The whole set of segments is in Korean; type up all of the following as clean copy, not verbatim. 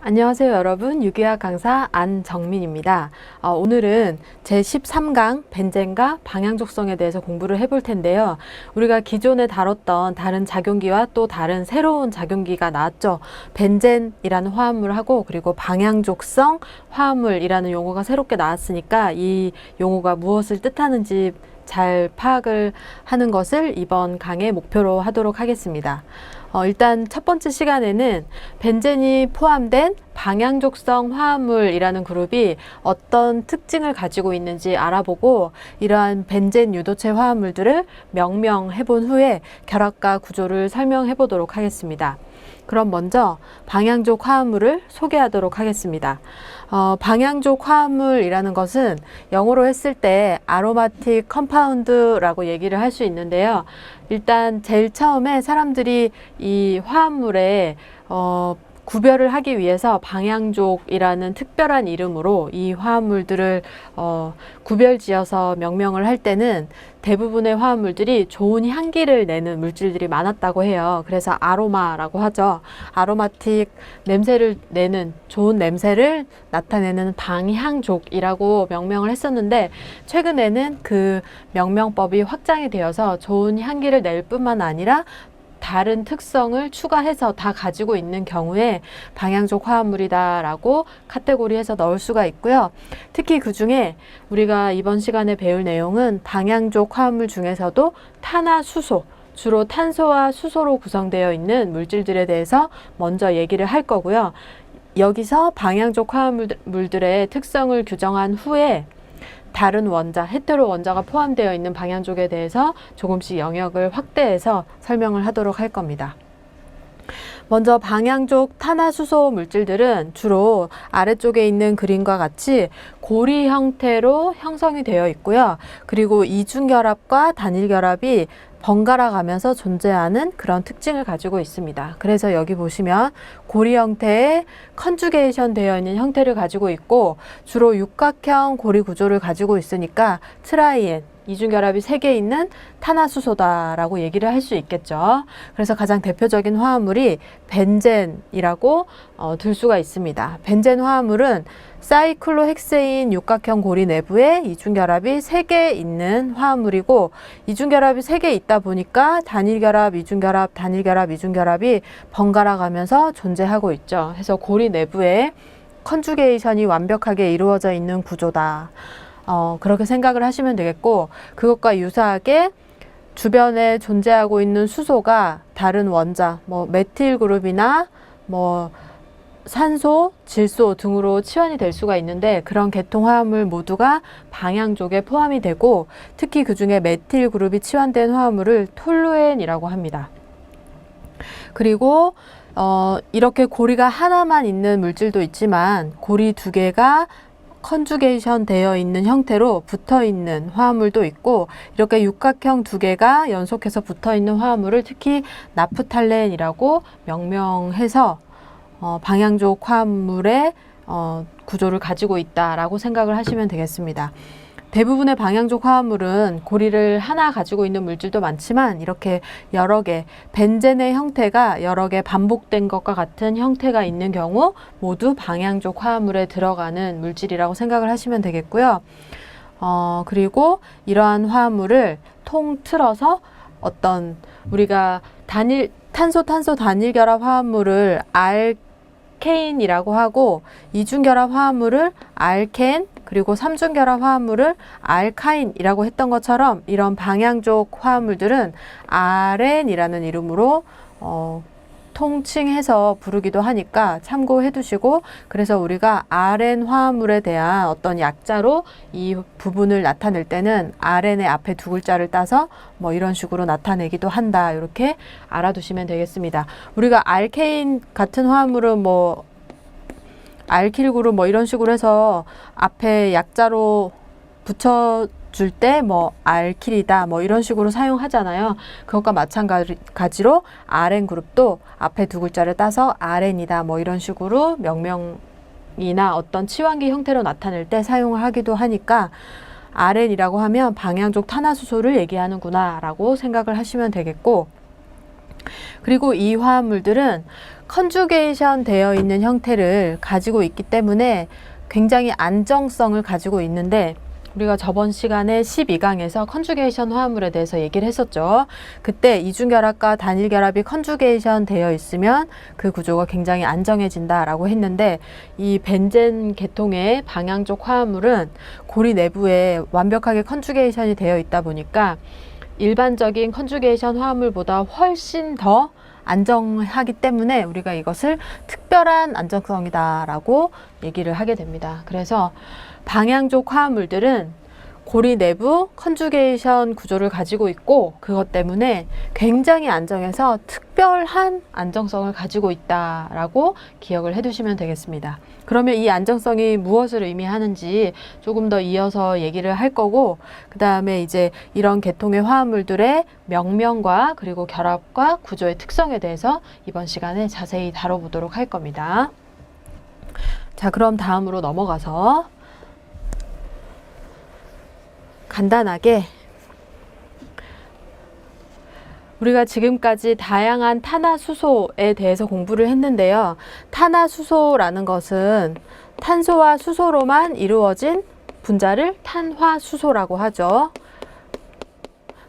안녕하세요 여러분, 유기화 강사 안정민입니다. 오늘은 제13강 벤젠과 방향족성에 대해서 공부를 해볼 텐데요. 우리가 기존에 다뤘던 다른 작용기와 또 다른 새로운 작용기가 나왔죠. 벤젠이라는 화합물하고 그리고 방향족성 화합물이라는 용어가 새롭게 나왔으니까 이 용어가 무엇을 뜻하는지 잘 파악을 하는 것을 이번 강의 목표로 하도록 하겠습니다. 일단 첫 번째 시간에는 벤젠이 포함된 방향족성 화합물이라는 그룹이 어떤 특징을 가지고 있는지 알아보고 이러한 벤젠 유도체 화합물들을 명명해 본 후에 결합과 구조를 설명해 보도록 하겠습니다. 그럼 먼저 방향족 화합물을 소개하도록 하겠습니다. 방향족 화합물이라는 것은 영어로 했을 때 아로마틱 컴파운드라고 얘기를 할 수 있는데요. 일단 제일 처음에 사람들이 이 화합물에 구별을 하기 위해서 방향족이라는 특별한 이름으로 이 화합물들을 구별지어서 명명을 할 때는 대부분의 화합물들이 좋은 향기를 내는 물질들이 많았다고 해요. 그래서 아로마라고 하죠. 아로마틱 냄새를 내는 좋은 냄새를 나타내는 방향족이라고 명명을 했었는데 최근에는 그 명명법이 확장이 되어서 좋은 향기를 낼 뿐만 아니라 다른 특성을 추가해서 다 가지고 있는 경우에 방향족 화합물이다라고 카테고리해서 넣을 수가 있고요. 특히 그 중에 우리가 이번 시간에 배울 내용은 방향족 화합물 중에서도 탄화수소, 주로 탄소와 수소로 구성되어 있는 물질들에 대해서 먼저 얘기를 할 거고요. 여기서 방향족 화합물들의 특성을 규정한 후에 다른 원자, 헤테로 원자가 포함되어 있는 방향족에 대해서 조금씩 영역을 확대해서 설명을 하도록 할 겁니다. 먼저 방향족 탄화수소 물질들은 주로 아래쪽에 있는 그림과 같이 고리 형태로 형성이 되어 있고요. 그리고 이중결합과 단일결합이 번갈아 가면서 존재하는 그런 특징을 가지고 있습니다. 그래서 여기 보시면 고리 형태의 컨주게이션 되어 있는 형태를 가지고 있고 주로 육각형 고리 구조를 가지고 있으니까 트라이엔, 이중결합이 3개 있는 탄화수소다라고 얘기를 할 수 있겠죠. 그래서 가장 대표적인 화합물이 벤젠이라고 들 수가 있습니다. 벤젠 화합물은 사이클로헥세인 육각형 고리 내부에 이중결합이 3개 있는 화합물이고 이중결합이 3개 있다 보니까 단일결합, 이중결합, 단일결합, 이중결합이 번갈아 가면서 존재하고 있죠. 그래서 고리 내부에 컨주게이션이 완벽하게 이루어져 있는 구조다. 그렇게 생각을 하시면 되겠고 그것과 유사하게 주변에 존재하고 있는 수소가 다른 원자, 메틸 그룹이나 산소, 질소 등으로 치환이 될 수가 있는데 그런 계통 화합물 모두가 방향족에 포함이 되고 특히 그 중에 메틸 그룹이 치환된 화합물을 톨루엔이라고 합니다. 그리고 이렇게 고리가 하나만 있는 물질도 있지만 고리 2개가 컨주게이션 되어 있는 형태로 붙어 있는 화합물도 있고 이렇게 육각형 2개가 연속해서 붙어 있는 화합물을 특히 나프탈렌이라고 명명해서 방향족 화합물의 구조를 가지고 있다라고 생각을 하시면 되겠습니다. 대부분의 방향족 화합물은 고리를 하나 가지고 있는 물질도 많지만 이렇게 여러 개, 벤젠의 형태가 여러 개 반복된 것과 같은 형태가 있는 경우 모두 방향족 화합물에 들어가는 물질이라고 생각을 하시면 되겠고요. 그리고 이러한 화합물을 통틀어서 어떤 우리가 탄소 단일결합 화합물을 알케인이라고 하고 이중결합 화합물을 알켄 그리고 3중결합 화합물을 알카인이라고 했던 것처럼 이런 방향족 화합물들은 아렌이라는 이름으로 통칭해서 부르기도 하니까 참고해 두시고 그래서 우리가 아렌 화합물에 대한 어떤 약자로 이 부분을 나타낼 때는 아렌의 앞에 2글자를 따서 이런 식으로 나타내기도 한다. 이렇게 알아두시면 되겠습니다. 우리가 알케인 같은 화합물은 알킬 그룹 이런 식으로 해서 앞에 약자로 붙여줄 때 알킬이다 이런 식으로 사용하잖아요. 그것과 마찬가지로 아렌 그룹도 앞에 2글자를 따서 아렌이다 이런 식으로 명명이나 어떤 치환기 형태로 나타낼 때 사용을 하기도 하니까 아렌이라고 하면 방향족 탄화수소를 얘기하는구나 라고 생각을 하시면 되겠고 그리고 이 화합물들은 컨주게이션 되어 있는 형태를 가지고 있기 때문에 굉장히 안정성을 가지고 있는데, 우리가 저번 시간에 12강에서 컨주게이션 화합물에 대해서 얘기를 했었죠. 그때 이중결합과 단일결합이 컨주게이션 되어 있으면 그 구조가 굉장히 안정해진다라고 했는데, 이 벤젠 계통의 방향족 화합물은 고리 내부에 완벽하게 컨주게이션이 되어 있다 보니까 일반적인 컨주게이션 화합물보다 훨씬 더 안정하기 때문에 우리가 이것을 특별한 안정성이다라고 얘기를 하게 됩니다. 그래서 방향족 화합물들은 고리 내부 컨주게이션 구조를 가지고 있고, 그것 때문에 굉장히 안정해서 특별한 안정성을 가지고 있다라고 기억을 해두시면 되겠습니다. 그러면 이 안정성이 무엇을 의미하는지 조금 더 이어서 얘기를 할 거고, 그 다음에 이제 이런 계통의 화합물들의 명명과 그리고 결합과 구조의 특성에 대해서 이번 시간에 자세히 다뤄보도록 할 겁니다. 자, 그럼 다음으로 넘어가서 간단하게 우리가 지금까지 다양한 탄화수소에 대해서 공부를 했는데요. 탄화수소라는 것은 탄소와 수소로만 이루어진 분자를 탄화수소라고 하죠.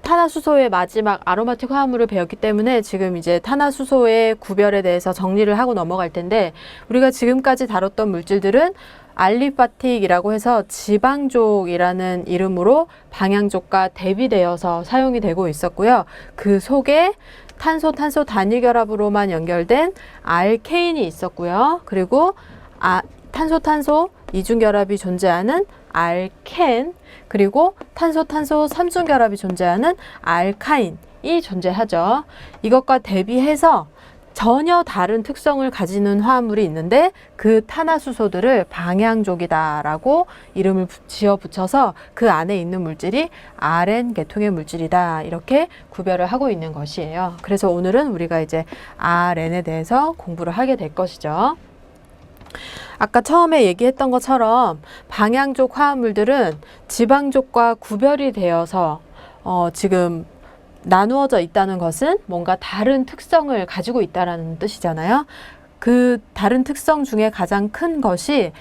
탄화수소의 마지막 아로마틱 화합물을 배웠기 때문에 지금 이제 탄화수소의 구별에 대해서 정리를 하고 넘어갈 텐데, 우리가 지금까지 다뤘던 물질들은 알리파틱이라고 해서 지방족이라는 이름으로 방향족과 대비되어서 사용이 되고 있었고요. 그 속에 탄소 단일결합으로만 연결된 알케인이 있었고요. 그리고 탄소 이중결합이 존재하는 알켄, 그리고 탄소 삼중결합이 존재하는 알카인이 존재하죠. 이것과 대비해서 전혀 다른 특성을 가지는 화합물이 있는데, 그 탄화수소들을 방향족이다라고 이름을 지어 붙여서 그 안에 있는 물질이 RN 계통의 물질이다, 이렇게 구별을 하고 있는 것이에요. 그래서 오늘은 우리가 이제 RN에 대해서 공부를 하게 될 것이죠. 아까 처음에 얘기했던 것처럼 방향족 화합물들은 지방족과 구별이 되어서 지금 나누어져 있다는 것은 뭔가 다른 특성을 가지고 있다는 뜻이잖아요. 그 다른 특성 중에 가장 큰 것이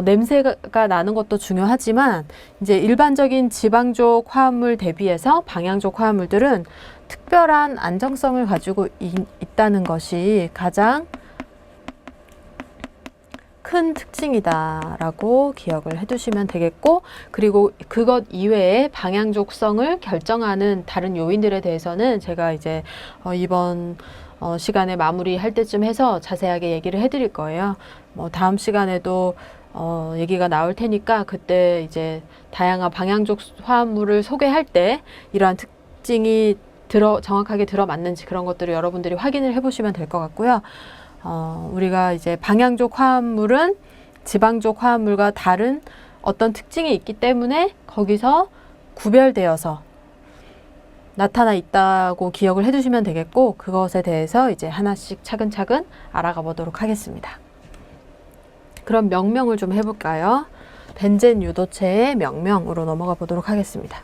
냄새가 나는 것도 중요하지만, 이제 일반적인 지방족 화합물 대비해서 방향족 화합물들은 특별한 안정성을 가지고 있다는 것이 가장 큰 특징이다라고 기억을 해두시면 되겠고, 그리고 그것 이외에 방향족성을 결정하는 다른 요인들에 대해서는 제가 이제 이번 시간에 마무리할 때쯤 해서 자세하게 얘기를 해드릴 거예요. 다음 시간에도 얘기가 나올 테니까 그때 이제 다양한 방향족 화합물을 소개할 때 이러한 특징이 정확하게 들어맞는지 그런 것들을 여러분들이 확인을 해보시면 될 것 같고요. 우리가 이제 방향족 화합물은 지방족 화합물과 다른 어떤 특징이 있기 때문에 거기서 구별되어서 나타나 있다고 기억을 해주시면 되겠고, 그것에 대해서 이제 하나씩 차근차근 알아가 보도록 하겠습니다. 그럼 명명을 좀 해볼까요? 벤젠 유도체의 명명으로 넘어가 보도록 하겠습니다.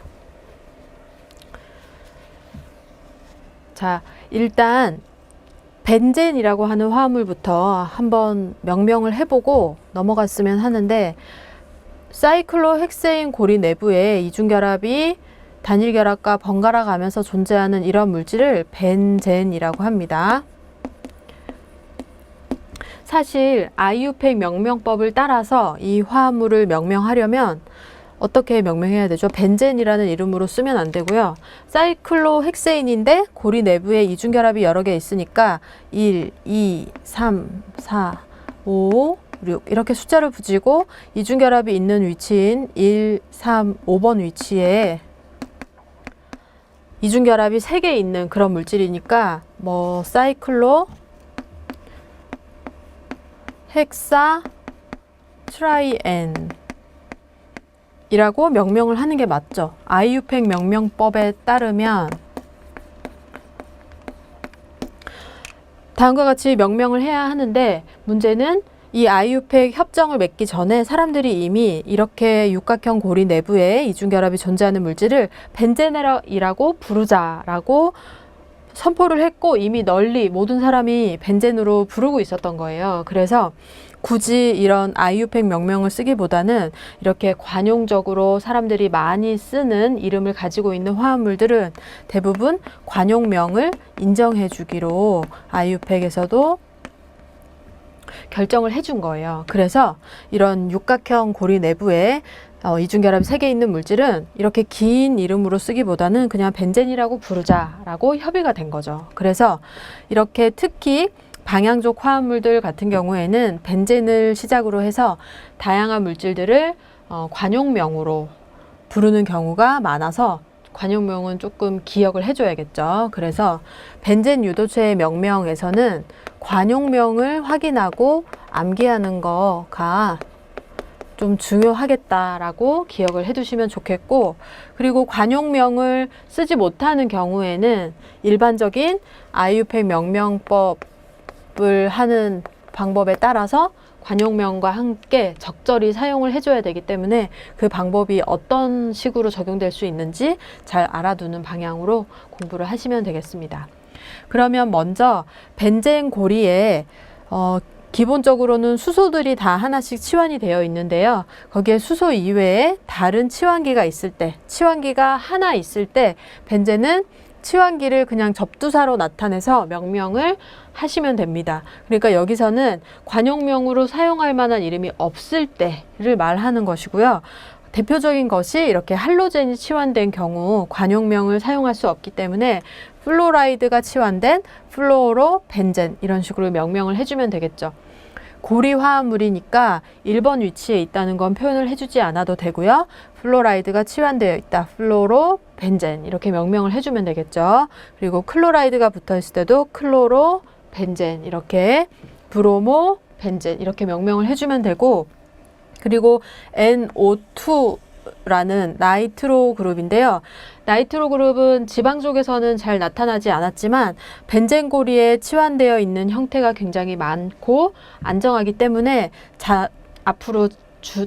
자, 일단 벤젠이라고 하는 화합물부터 한번 명명을 해보고 넘어갔으면 하는데, 사이클로헥세인 고리 내부에 이중결합이 단일결합과 번갈아 가면서 존재하는 이런 물질을 벤젠이라고 합니다. 사실 IUPAC 명명법을 따라서 이 화합물을 명명하려면 어떻게 명명해야 되죠? 벤젠이라는 이름으로 쓰면 안 되고요. 사이클로헥세인인데 고리 내부에 이중결합이 여러 개 있으니까 1, 2, 3, 4, 5, 6 이렇게 숫자를 붙이고 이중결합이 있는 위치인 1, 3, 5번 위치에 이중결합이 3개 있는 그런 물질이니까 사이클로 헥사 트라이엔 이라고 명명을 하는 게 맞죠. IUPAC 명명법에 따르면 다음과 같이 명명을 해야 하는데, 문제는 이 IUPAC 협정을 맺기 전에 사람들이 이미 이렇게 육각형 고리 내부에 이중결합이 존재하는 물질을 벤젠이라고 부르자라고 선포를 했고 이미 널리 모든 사람이 벤젠으로 부르고 있었던 거예요. 그래서 굳이 이런 아이유팩 명명을 쓰기보다는 이렇게 관용적으로 사람들이 많이 쓰는 이름을 가지고 있는 화합물들은 대부분 관용명을 인정해 주기로 아이유팩에서도 결정을 해준 거예요. 그래서 이런 육각형 고리 내부에 이중결합이 3개 있는 물질은 이렇게 긴 이름으로 쓰기보다는 그냥 벤젠이라고 부르자라고 협의가 된 거죠. 그래서 이렇게 특히 방향족 화합물들 같은 경우에는 벤젠을 시작으로 해서 다양한 물질들을 관용명으로 부르는 경우가 많아서 관용명은 조금 기억을 해줘야겠죠. 그래서 벤젠 유도체의 명명에서는 관용명을 확인하고 암기하는 거가 좀 중요하겠다라고 기억을 해두시면 좋겠고, 그리고 관용명을 쓰지 못하는 경우에는 일반적인 아이유팩 명명법을 하는 방법에 따라서 관용명과 함께 적절히 사용을 해줘야 되기 때문에 그 방법이 어떤 식으로 적용될 수 있는지 잘 알아두는 방향으로 공부를 하시면 되겠습니다. 그러면 먼저 벤젠 고리에 기본적으로는 수소들이 다 하나씩 치환이 되어 있는데요. 거기에 수소 이외에 다른 치환기가 있을 때, 치환기가 하나 있을 때 벤젠은 치환기를 그냥 접두사로 나타내서 명명을 하시면 됩니다. 그러니까 여기서는 관용명으로 사용할 만한 이름이 없을 때를 말하는 것이고요. 대표적인 것이 이렇게 할로젠이 치환된 경우 관용명을 사용할 수 없기 때문에 플로라이드가 치환된 플로로벤젠 이런 식으로 명명을 해주면 되겠죠. 고리 화합물이니까 1번 위치에 있다는 건 표현을 해주지 않아도 되고요. 플로라이드가 치환되어 있다. 플로로벤젠 이렇게 명명을 해주면 되겠죠. 그리고 클로라이드가 붙어 있을 때도 클로로벤젠 이렇게 브로모벤젠 이렇게 명명을 해주면 되고, 그리고 NO2라는 나이트로 그룹인데요. 나이트로 그룹은 지방족에서는 잘 나타나지 않았지만 벤젠 고리에 치환되어 있는 형태가 굉장히 많고 안정하기 때문에 앞으로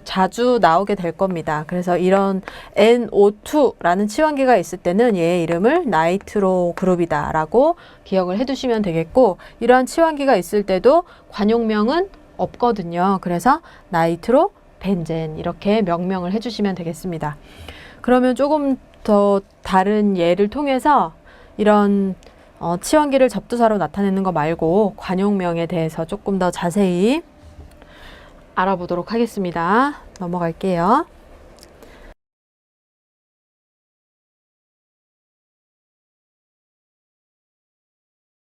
자주 나오게 될 겁니다. 그래서 이런 NO2라는 치환기가 있을 때는 얘의 이름을 나이트로 그룹이다 라고 기억을 해두시면 되겠고, 이러한 치환기가 있을 때도 관용명은 없거든요. 그래서 나이트로 벤젠 이렇게 명명을 해주시면 되겠습니다. 그러면 조금 더 다른 예를 통해서 이런 치환기를 접두사로 나타내는 거 말고 관용명에 대해서 조금 더 자세히 알아보도록 하겠습니다. 넘어갈게요.